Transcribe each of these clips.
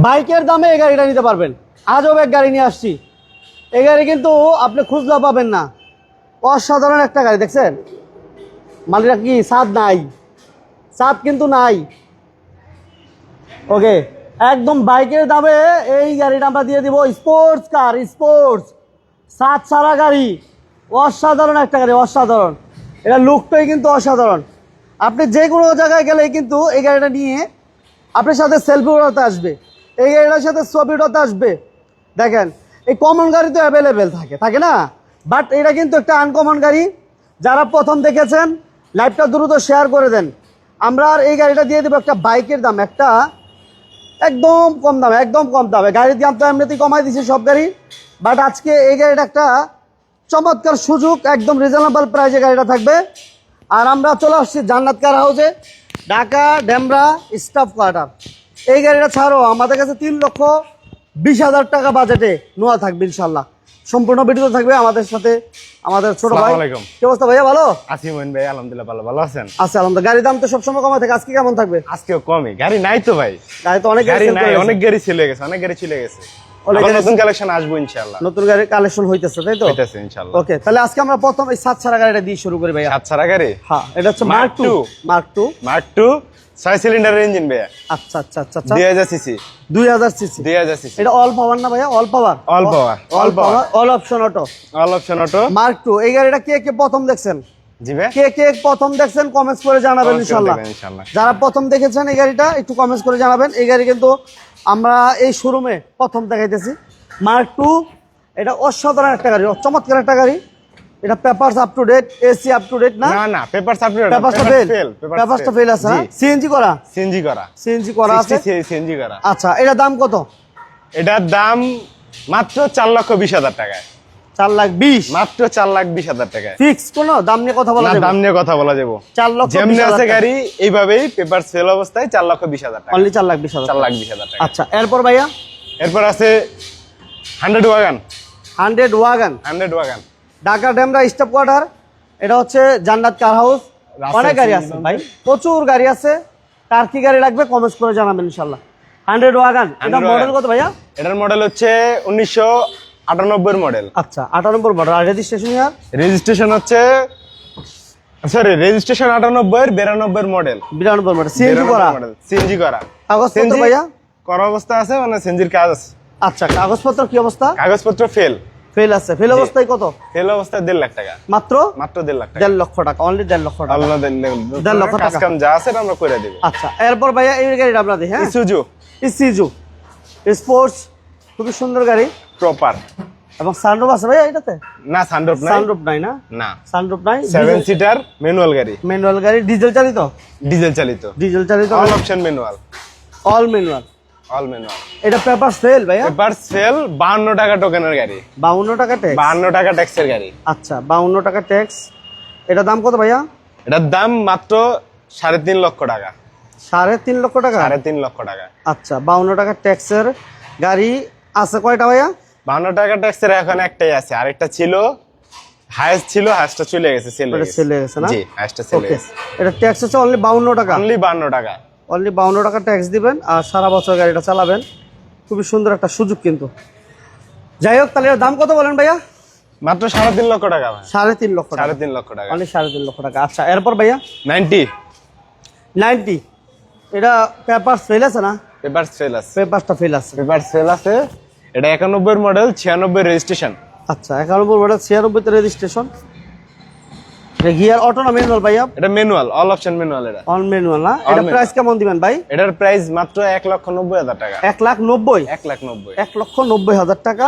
বাইকের দামে এই গাড়িটা নিতে পারবেন। আজব এক গাড়ি নিয়ে আসছি। এই গাড়ি কিন্তু আপনি খুঁজলেও পাবেন না। অসাধারণ একটা গাড়ি দেখছেন। মালিকরা কি ছাদ নাই, ছাদ কিন্তু নাই। ওকে, একদম বাইকের দামে এই গাড়িটা আমরা দিয়ে দিব। স্পোর্টস কার, স্পোর্টস ছাদ ছাড়া গাড়ি। অসাধারণ একটা গাড়ি, অসাধারণ। এটা লুকটাই কিন্তু অসাধারণ। আপনি যে কোনো জায়গায় গেলেই কিন্তু এই গাড়িটা নিয়ে আপনার সাথে সেলফি উঠাতে আসবে, এই গাড়িটার সাথে ছবি উঠাতে আসবে। দেখেন, এই কমন গাড়ি তো অ্যাভেলেবেল থাকে না, বাট এটা কিন্তু একটা আনকমন গাড়ি। যারা প্রথম দেখেছেন লাইভটা দ্রুত শেয়ার করে দেন। আমরা আর এই গাড়িটা দিয়ে দেবো একটা বাইকের দাম, একটা একদম কম দামে, একদম কম দামে। গাড়ির দাম তো এমনিতেই কমাই দিচ্ছে সব গাড়ি, বাট আজকে এই গাড়িটা একটা চমৎকার সুযোগ, একদম রিজনেবল প্রাইসে গাড়িটা থাকবে। আর আমরা চলে আসছি জান্নাত কার হাউসে, ঢাকা ডেমরা স্টাফ কোয়ার্টার। এই গাড়িটা ছাড়াও আমাদের কাছে 3,20,000 টাকা বাজেটে নোয়া থাকবে ইনশাল্লাহ। সম্পূর্ণ ভিডিও থাকবে আমাদের সাথে আমাদের ছোট ভাই। কি অবস্থা ভাইয়া, ভালো আছি মইন ভাই? আলহামদুলিল্লাহ ভালো। ভালো আছেন? আচ্ছা আলহামদুলিল্লাহ। গাড়ির দাম তো সবসময় কমা থাকে, আজকে কেমন থাকবে? আজকেও কমই, গাড়ি নাই তো ভাই। গাড়ি তো অনেক গাড়ি নাই, অনেক গাড়ি চলে গেছে, অনেক গাড়ি চলে গেছে। নতুন কালেকশন আসবো ইনশাআল্লাহ। নতুন গাড়ির কালেকশন হইতেছে, তাই তো? হইতেছে ইনশাআল্লাহ। ওকে, তাহলে আজকে আমরা প্রথম এই সাত ছাড়া গাড়িটা দিয়ে শুরু করি ভাইয়া। সাত ছাড়া গাড়ি? হ্যাঁ, এটা হচ্ছে মার্ক 2। মার্ক 2 6 সিলিন্ডারের ইঞ্জিন ভাইয়া। আচ্ছা আচ্ছা আচ্ছা আচ্ছা। 2000 সিসি। 2000 সিসি। 2000 সিসি। এটা অল পাওয়ার না ভাইয়া? All power. All power. All power, all option auto. All option auto mark 2। এই গাড়িটা কে কে প্রথম দেখছেন? জি ভাই। কে প্রথম দেখছেন কমেন্টস করে জানাবেন ইনশাআল্লাহ। যারা প্রথম দেখেছেন এই গাড়িটা একটু কমেন্টস করে জানাবেন। এই গাড়ি কিন্তু আমরা এই শোরুমে প্রথম দেখাইতেছি। মার্ক 2 এটা অসাধারণ একটা গাড়ি, চমৎকার একটা গাড়ি। এটা papers up to date, AC up to date না? না না, পেপারস আপ টু ডেট। পেপারসটা ফেল। পেপারসটা ফেল আছে। সিএনজি করা? সিএনজি করা। সিএনজি করা আছে। সিএনজি করা। আচ্ছা, এটা দাম কত? এটার দাম মাত্র 4,20,000 টাকায়। 4,20,000? মাত্র 4,20,000 টাকায়। ফিক্স কোনো দাম নিয়ে কথা বলা যাবে? দাম নিয়ে কথা বলা যাবে। 4,20,000 যেমনি আছে গাড়ি এইভাবেই পেপারস ফেল অবস্থায় 4,20,000 টাকা। অনলি 4,20,000। 4,20,000 টাকা। আচ্ছা, এরপর ভাইয়া? এরপর আছে 100 wagon. 100 wagon. 100 wagon. Dhaka Demra staff quarter. এটা হচ্ছে জান্নাত কার হাউস। অনেক গাড়ি আছে ভাই, প্রচুর গাড়ি আছে। কার কি গাড়ি লাগবে কমেন্টস করে জানাবেন ইনশাআল্লাহ। 100 ওয়াগন। এটা মডেল কত ভাইয়া? এটার মডেল হচ্ছে 1998 মডেল। আচ্ছা, 98 মডেল। আর রেজিস্ট্রেশন ইয়ার? রেজিস্ট্রেশন হচ্ছে সরি, রেজিস্ট্রেশন 98 এর 92 মডেল। 92 মডেল। সিএনজি করা? সিএনজি করা। কাগজপত্র ভাইয়া? করা অবস্থা আছে, মানে সিএনজির কাজ আছে। আচ্ছা, কাগজপত্র কি অবস্থা? কাগজপত্র ফেল। ফেল আছে। ফেল অবস্থায় কত? ফেল অবস্থায় 1.5 লাখ টাকা। মাত্র 1.5 লাখ টাকা। 1.5 লক্ষ টাকা। অনলি 1.5 লক্ষ টাকা। আল্লাহ 1.5 লক্ষ টাকা। কাজ কাম যা আছে আমরা করে দেব। আচ্ছা, এরপর ভাইয়া এই গাড়িটা আমরা দেখি। হ্যাঁ, ইসুজু স্পোর্টস, খুবই সুন্দর গাড়ি, প্রপার। এবং সানরুফ আছে ভাইয়া এটাতে? না, সানরুফ নাই। সানরুফ নাই না? না, সানরুফ নাই। 7 সিটার ম্যানুয়াল গাড়ি। ম্যানুয়াল গাড়ি, ডিজেল চালিত? ডিজেল চালিত। ডিজেল চালিত, all option manual. All manual. All manual. এটা পেপার সেল ভাইয়া? Paper sale. 52 টাকা টোকেনের গাড়ি। 52 টাকা ট্যাক্স? 52 টাকা ট্যাক্সের গাড়ি। আচ্ছা, 52 টাকা ট্যাক্স। এটা দাম কত ভাইয়া? এটার দাম মাত্র 3.5 লক্ষ টাকা। 3.5 লক্ষ টাকা? 3.5 লক্ষ টাকা। আচ্ছা, 52 টাকা ট্যাক্সের গাড়ি আছে কয়টা ভাইয়া? 52 টাকা ট্যাক্সের এখন একটাই আছে, আরেকটা ছিল, হাইস্ট ছিল, হাইস্টটা চলে গেছে, সেল হয়ে গেছে। সেল হয়ে গেছে না? জি, হাইস্টটা সেল হয়ে গেছে। এটা ট্যাক্স হচ্ছে অনলি 52 টাকা? অনলি 52 টাকা। অনলি 52 টাকা ট্যাক্স দিবেন আর সারা বছর গাড়িটা চালাবেন। খুবই সুন্দর একটা সুযোগ কিন্তু। যাই হোক, তাহলে এর দাম কত বলেন ভাইয়া? মাত্র 3.5 লক্ষ টাকা ভাই। 3.5 লক্ষ টাকা? 3.5 লক্ষ টাকা। অনলি 3.5 লক্ষ টাকা। আচ্ছা, এরপর ভাইয়া? 90। এটা পেপার ফেল আছে না? পেপার সেল আছে। পেপারটা ফেল আছে। পেপার সেল আছে। এটা 91 মডেল, 96 রেজিস্ট্রেশন। আচ্ছা, 91 মডেল, 96 তে রেজিস্ট্রেশন। এটা গিয়ার অটো না ম্যানুয়াল ভাইয়া? এটা ম্যানুয়াল, অল অপশন ম্যানুয়াল। এটা অন ম্যানুয়াল না? এটা প্রাইস কেমন দিবেন ভাই? এটার প্রাইস মাত্র 1,90,000 টাকা। 1,90,000? 1,90,000। 1,90,000 টাকা।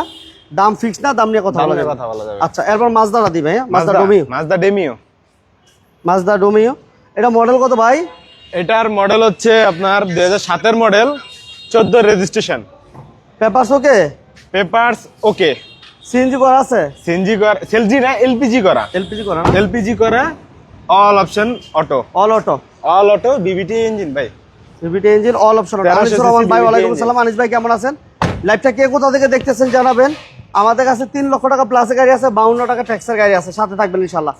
দাম ফিক্স না? দাম নিয়ে কথা বলা যাবে? কথা বলা যাবে। আচ্ছা, এরপর মাজদাটা দি ভাইয়া? মাজদা ডোমিও? মাজদা ডেমিও। মাজদা ডোমিও। এটা মডেল কত ভাই? এটার মডেল হচ্ছে আপনার 2007 এর মডেল, 14 রেজিস্ট্রেশন। পেপারস ওকে? পেপারস ওকে। সিএনজি করা আছে? সিএনজি করা, সিএনজি না, এলপিজি করা। এলপিজি করা? এলপিজি করা, all option auto. All auto? All auto, VVT engine ভাই। VVT engine, all option auto. Anis Rahman ভাই, ওয়ালাইকুম আসসালাম। আনিস ভাই কেমন আছেন? লাইভটা কে কোথা থেকে দেখতেছেন জানাবেন। আমাদের কাছে 3 লক্ষ টাকা প্লাসের গাড়ি আছে, 52 টাকা ট্যাক্সের গাড়ি আছে, সাথে থাকবেন ইনশাআল্লাহ।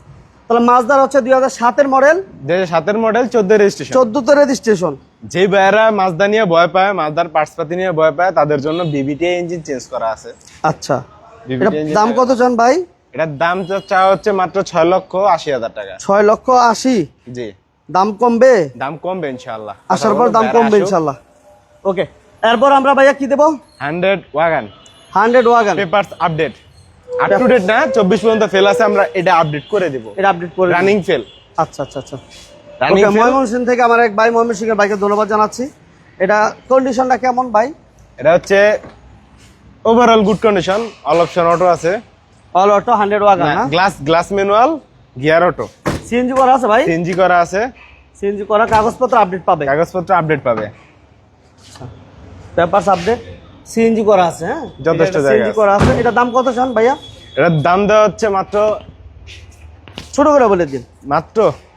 তাহলে মাজদার হচ্ছে 2007 এর মডেল, 2007 এর মডেল, 14 রেজিস্ট্রেশন। 14 তে রেজিস্ট্রেশন। যে ভাইয়েরা মাজদা নিয়ে ভয় পায়, মাজদার পার্টস পাতি নিয়ে ভয় পায়, তাদের জন্য বিবিটি ইঞ্জিন চেঞ্জ করা আছে। আচ্ছা, BBT এটার engine দাম কত চান ভাই? এটার দাম চাওয়া হচ্ছে মাত্র 6,80,000 টাকা। 6,80,000। জি, দাম কমবে? দাম কমবে ইনশাআল্লাহ, আসার পর দাম কমবে ইনশাআল্লাহ। ওকে, এরপর আমরা ভাইয়া কি দেবো? 100 wagon 100 wagon papers update. Up to date না, 24 পর্যন্ত ফেল আছে, আমরা এটা আপডেট করে দেব। এটা আপডেট করে রানিং ফেল। আচ্ছা আচ্ছা আচ্ছা। রানিং ওকে, ময়মনসিংহ থেকে আমার এক ভাই ময়মনসিংহের বাইকে ধন্যবাদ জানাচ্ছি। এটা কন্ডিশনটা কেমন ভাই? এটা হচ্ছে overall good condition, all option auto আছে, অল অটো 100 ওয়াগন না? Glass manual, gear auto, CNG করা আছে ভাই? সিএনজি করা আছে, সিএনজি করা, কাগজপত্র আপডেট পাবে? কাগজপত্র আপডেট পাবে, পেপারস আপডেট, সিএনজি করা আছে। হ্যাঁ, যথেষ্ট জায়গা সিএনজি আছে। করা আছে। এটা দাম কত চান ভাইয়া? এটার দাম দেওয়া হচ্ছে মাত্র ছোট করে বলে দিন।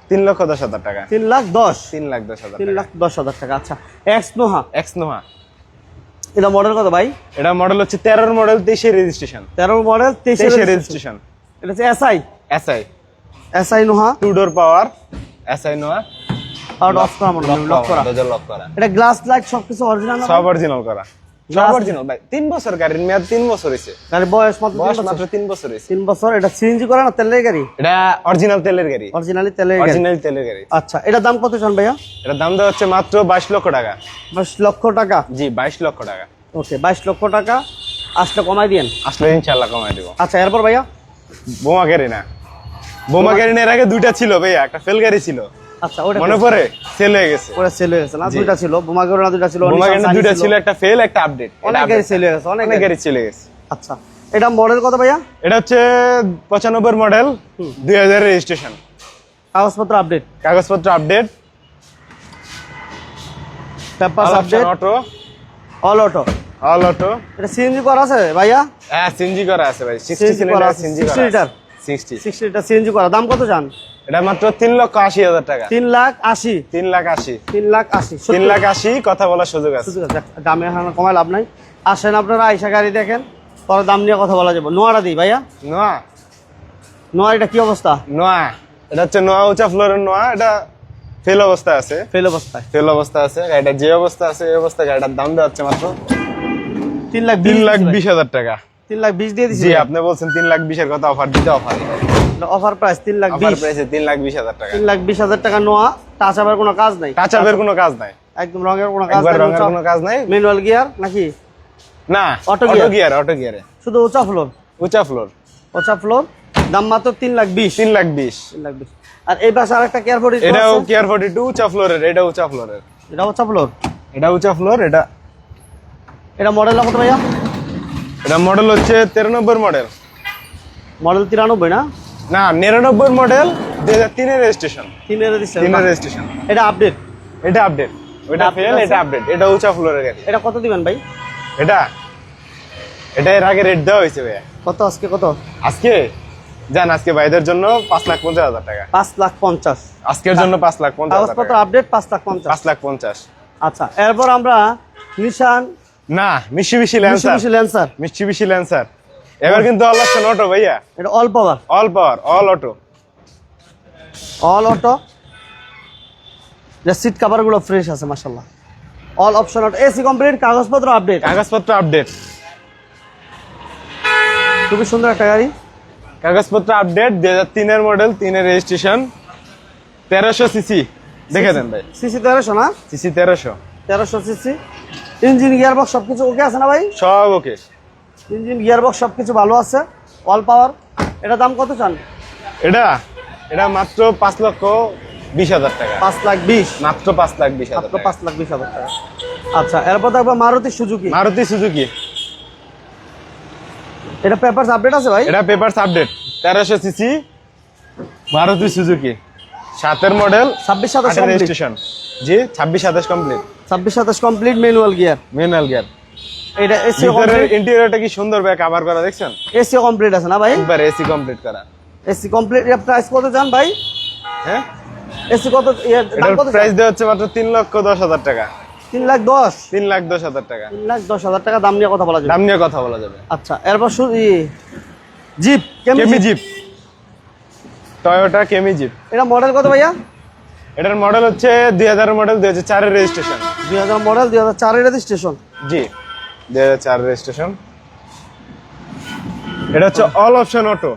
3,10,000 টাকা। 3,10,000। 3,10,000 টাকা। 3,10,000 টাকা। আচ্ছা, এক্স নোহা, এক্স নোহা। এটা মডেল কত ভাই? এটা মডেল হচ্ছে 13 মডেল, 23 রেজিস্ট্রেশন। 13 model, 23 registration. এটা হচ্ছে SI. SI SI Noha, 2 door power, SI Noha, out of করা মনে হয়, লক করা। দরজা লক করা, এটা গ্লাস লাইট সবকিছু অরিজিনাল না? সব অরিজিনাল করা, সব অরিজিনাল ভাই। 3 বছর গাড়ির মেয়াদ, 3 বছর হইছে। গাড়ি বয়স মাত্র বয়স 3 বছর। মাত্র 3 বছর হইছে। 3 বছর। এটা সিএনজি করা না তেলের গাড়ি? এটা অরিজিনাল তেলের গাড়ি, অরিজিনালি তেলের গাড়ি। অরিজিনাল তেলের গাড়ি। আচ্ছা, এটা দাম কত চান ভাইয়া? এটার দাম দেওয়া হচ্ছে মাত্র 22 লক্ষ টাকা। 22 লক্ষ টাকা। জি, 22 লক্ষ টাকা। ওকে, 22 লক্ষ টাকা আসলে কমাই দিয়েন। আসলে ইনশাআল্লাহ কমাই দেব। আচ্ছা, এরপর ভাইয়া? বোমা গাড়ি না, বোমা গাড়ি এর আগে 2টা ছিল ভাইয়া, একটা ফেল গাড়ি ছিল, আচ্ছা, ওটা মনে পড়ে? সেল হয়ে গেছে। ওটা সেল হয়ে গেছে না? জি। 2টা ছিল, বোমা গাড়ি না 2টা ছিল, বোমা গাড়ি নিশান 2টা সানি ছিল, একটা ফেল, একটা আপডেট। অনেক গাড়ি সেল হয়ে গেছে, অনেক অনেক গাড়ি চলে গেছে। আচ্ছা, এটা মডেল কত ভাইয়া? এটা হচ্ছে 95 মডেল, 2000 রেজিস্ট্রেশন, কাগজপত্র আপডেট, কাগজপত্র update, papers all update, option auto, all auto. All auto. এটা সিএনজি করা আছে ভাইয়া? হ্যাঁ, সিএনজি করা আছে ভাই, 60 CNG করা সিলিন্ডার আছে, সিএনজি 60 করা লিটার? আছে, 60। 60 লিটার সিএনজি করা। দাম কত চান? এটা মাত্র 3,80,000 টাকা। 3,80,000। 3,80,000। 3,80,000। 3,80,000 কথা বলার সুযোগ আছে। দামে এখন কমায় লাভ নাই। আসেন আপনারা, আইসা গাড়ি দেখেন, পরে দাম নিয়ে কথা বলা যাবে। নোয়াটা দিই ভাইয়া। নোয়া, নোয়া এটা কি অবস্থা? নোয়া, এটা হচ্ছে নোয়া, উঁচা ফ্লোরের নোয়া। এটা ফেল অবস্থা আছে, ফেল অবস্থায়। ফেল অবস্থা আছে। গাড়িটা যে অবস্থা আছে এই অবস্থায় গাড়িটার দাম দেওয়া হচ্ছে মাত্র 3,20,000 টাকা। 3,20,000 দিয়ে দিছি। জি, আপনি বলছেন 3,20,000 এর কথা, অফার দিতে অফার অফার প্রাইস অফার 3,20,000। প্রাইসে 3,20,000 টাকা। 3,20,000 টাকা নোয়া, টাচ আবার কোনো কাজ নাই, টাচ আপের কোনো কাজ নাই, একদম রঙের কোনো কাজ একবার নাই। রঙের কোনো কাজ নাই। ম্যানুয়াল গিয়ার নাকি? না, auto auto gear. Gear, auto গিয়ারে, শুধু উঁচা ফ্লোর। উঁচা ফ্লোর, উঁচা ফ্লোর, দাম মাত্র 3,20,000। 3,20,000। 3,20,000। আর এই পাশে আরেকটা কেয়ার ফোর্টি, এটাও কেয়ার 42 উঁচা ফ্লোরের, এটা উঁচা ফ্লোরের, এটা উঁচা ফ্লোর, এটা উঁচা ফ্লোর। এটা মডেল কত ভাইয়া? এটা মডেল হচ্ছে 93 মডেল, মডেল 93 না? না 99 মডেল, 2003 এর রেজিস্ট্রেশন, 3 3 এর রেজিস্ট্রেশন। এটা আপডেট। এটা আপডেট, ওইটা update ফেল, আছে? এটা আপডেট। এটা উঁচা ফ্লোরের গাড়ি। এটা কত দিবেন ভাই? এটা এর আগে রেট দেওয়া হয়েছে ভাইয়া। কত আজকে কত? আজকে জান, আজকে ভাইদের জন্য 5,50,000 টাকা। 5,50,000। আজকের জন্য 5,50,000 কাগজপত্র টাকা। আপডেট 5,50,000। 5,50,000। আচ্ছা, এরপর আমরা নিশান না, Mitsubishi Lancer, Lancer. Mitsubishi Lancer. এবার কিন্তু অল অপশন অটো ভাইয়া, এটা all power, all power, all auto, all auto. Seat cover গুলো ফ্রেশ আছে মাশাআল্লাহ। All option auto, AC complete, কাগজপত্র আপডেট, কাগজপত্র আপডেট, খুবই সুন্দর একটা গাড়ি। কাগজপত্র আপডেট, 2003 এর মডেল, 3 এর রেজিস্ট্রেশন, 1300 সিসি। দেখে দেন ভাই, সিসি 1300 না? CC 1300, 1300 CC. ইঞ্জিন গিয়ারবক্স সবকিছু ওকে আছে না ভাই? সব ওকে। ইঞ্জিন গিয়ারবক্স সবকিছু ভালো আছে, অল পাওয়ার। এটা দাম কত চান? এটা মাত্র 5,20,000 টাকা। 5,20,000। মাত্র 5,20,000 মাত্র টাকা। 5,20,000 টাকা। আচ্ছা, এরপর দেখবো মারুতি সুজুকি। মারুতি সুজুকি। এটা পেপারস আপডেট আছে ভাই? এটা papers update, 1300 CC, Maruti Suzuki, 7 এর মডেল, 26-27 কমপ্লিট। রেজিস্ট্রেশন। জি, 26-27 complete, 26-27 complete, manual gear. Manual gear. এটা এসি ভিতরের কমপ্লিট, ইন্টেরিয়রটা কি সুন্দর ভাবে কভার করা, দেখছেন? এসি কমপ্লিট আছে না ভাই? একবার এসি কমপ্লিট করা। AC complete. এর প্রাইস কত জান ভাই? হ্যাঁ, এসি কত? এর দাম এটার কত? প্রাইস দেওয়া হচ্ছে মাত্র 3,10,000 টাকা। 3,10,000। 3,10,000 টাকা। 3,10,000 টাকা দাম নিয়ে কথা বলা যাবে। দাম নিয়ে কথা বলা যাবে। আচ্ছা, এরপর জিপ, কেমি জিপ, টয়োটা কেমি জিপ। এটা মডেল কত ভাইয়া? এটার মডেল হচ্ছে 2000 এর মডেল, 2004 এর রেজিস্ট্রেশন। 2000 মডেল, 2004 এর রেজিস্ট্রেশন। জি 2004 রেজিস্ট্রেশন। এটা হচ্ছে অল অপশন অটো,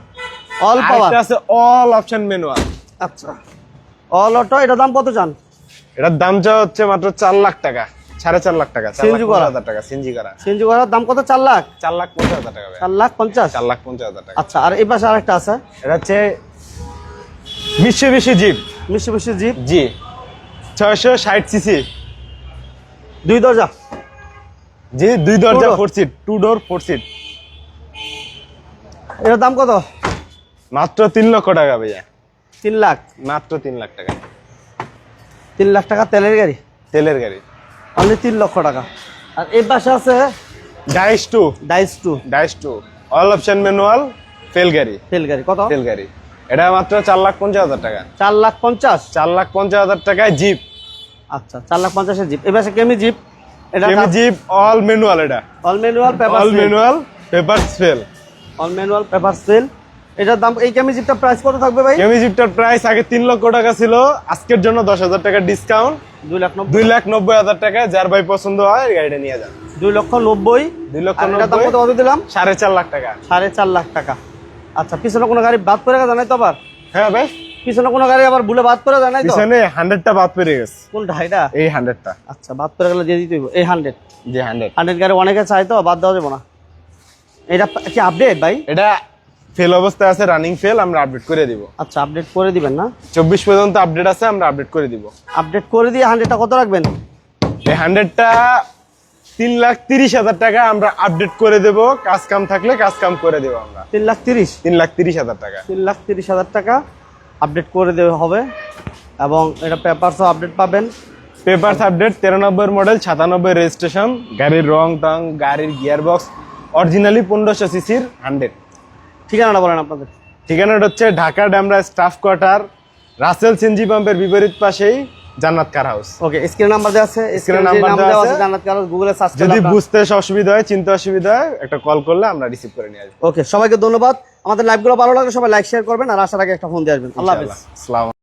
অল পাওয়ার। এটা আছে অল অপশন ম্যানুয়াল। আচ্ছা, অল অটো। এটা দাম কত চান? এটার দাম যা হচ্ছে মাত্র 4 লাখ টাকা, 4.5 লাখ টাকা, সিএনজি করা। 4,50,000 টাকা সিএনজি করা। সিএনজি করার দাম কত? 4 লাখ। 4,50,000 টাকা ভাই। 4,50,000। 4,50,000 টাকা। আচ্ছা, আর এই পাশে আরেকটা আছে, এটা হচ্ছে মিশে জিপ। মিশি জিপ, জি 660 সিসি। 2 দরজা। জি 2 দরজা, Two door। 4 সিট, 2 ডোর 4 সিট। এটার দাম কত? মাত্র 3 লক্ষ টাকা ভাইয়া। 3 লাখ। মাত্র 3 লাখ টাকা। 3 লাখ টাকা তেলের গাড়ি, তেলের গাড়ি। অনলি 3 লক্ষ টাকা। আর এই পাশে আছে ডাইস 2, ডাইস 2, ডাইস 2 অল অপশন ম্যানুয়াল ফেল গাড়ি। তেল গাড়ি। কত? তেল গাড়ি। এটা মাত্র 4,50,000 টাকা। 4,50,000। 4,50,000 টাকায় জিপ। আচ্ছা, 4,50,000 জিপ। এই পাশে কেমি জিপ। এটা কেমি জিপ অল ম্যানুয়াল। এটা all manual, paper all manual, papers ফেল। অল ম্যানুয়াল, পেপার সেল। এটার দাম, এই কেমি জিপটার প্রাইস কত থাকবে ভাই? কেমি জিপটার প্রাইস আগে 3 লক্ষ টাকা ছিল, আজকের জন্য 10,000 টাকা ডিসকাউন্ট, 2,90,000। 2,90,000 টাকা। যার ভাই পছন্দ হয় গাড়িটা নিয়ে যান। 2,90,000। 2,90,000। আর এটার দাম কত দিলাম? 4.5 লাখ টাকা। 4.5 লাখ টাকা। আচ্ছা, পিছনে কোনো গাড়ি বাদ পড়ে গেছে নাই তো? আবার হ্যাঁ ভাই, পিছনে কোনো গাড়ি আবার ভুলে বাদ পড়ে যায় নাই তো? পিছনে 100টা বাদ পেরে গেছে। কোনটা এটা? এই 100টা। আচ্ছা, বাদ পড়ে গেলে দিয়ে দিতে হইব। এই 100 জি 100। 100 গাড়ি অনেকে চাই তো, বাদ দেওয়া যাবে না। এটা কি আপডেট ভাই? এটা ফেল অবস্থায় আছে, রানিং ফেল, আমরা আপডেট করে দিব। আচ্ছা, আপডেট করে দিবেন না? 24 পর্যন্ত আপডেট আছে, আমরা আপডেট করে দিব। আপডেট করে দিয়ে 100টা কত রাখবেন? এই 100টা 3,30,000 টাকা আমরা আপডেট করে দেব। কাজ কাম থাকলে কাজ কাম করে দেব আমরা। 3,30,000। 3,30,000 টাকা। 3,30,000 টাকা আপডেট করে দেওয়া হবে। এবং এটা পেপারসও আপডেট পাবেন। Papers update, 93 model, 97 registration. গাড়ির রং টং, গাড়ির গিয়ার বক্স অরিজিনালি 1500 সিসির 100। ঠিকানাটা বলেন আপনাদের। ঠিকানাটা হচ্ছে Dhaka Demra staff quarter, Rasel CNG পাম্পের বিপরীত পাশেই জান্নাত কার হাউস। ওকে, স্ক্রিনে নাম্বার দেওয়া আছে, স্ক্রিনে নাম্বার দেওয়া আছে। জান্নাত কার হাউস গুগলে সার্চ করলে যদি বুঝতে অসুবিধা হয়, চিন্তা অসুবিধা হয়, একটা কল করলে আমরা রিসিভ করে নিয়ে আসবো। ওকে, সবাইকে ধন্যবাদ। আমাদের লাইভগুলো ভালো লাগলে সবাই লাইক শেয়ার করবেন, আর আসার আগে একটা ফোন দিয়ে আসবেন। আল্লাহ হাফেজ। ইনশাআল্লাহ। আসসালামু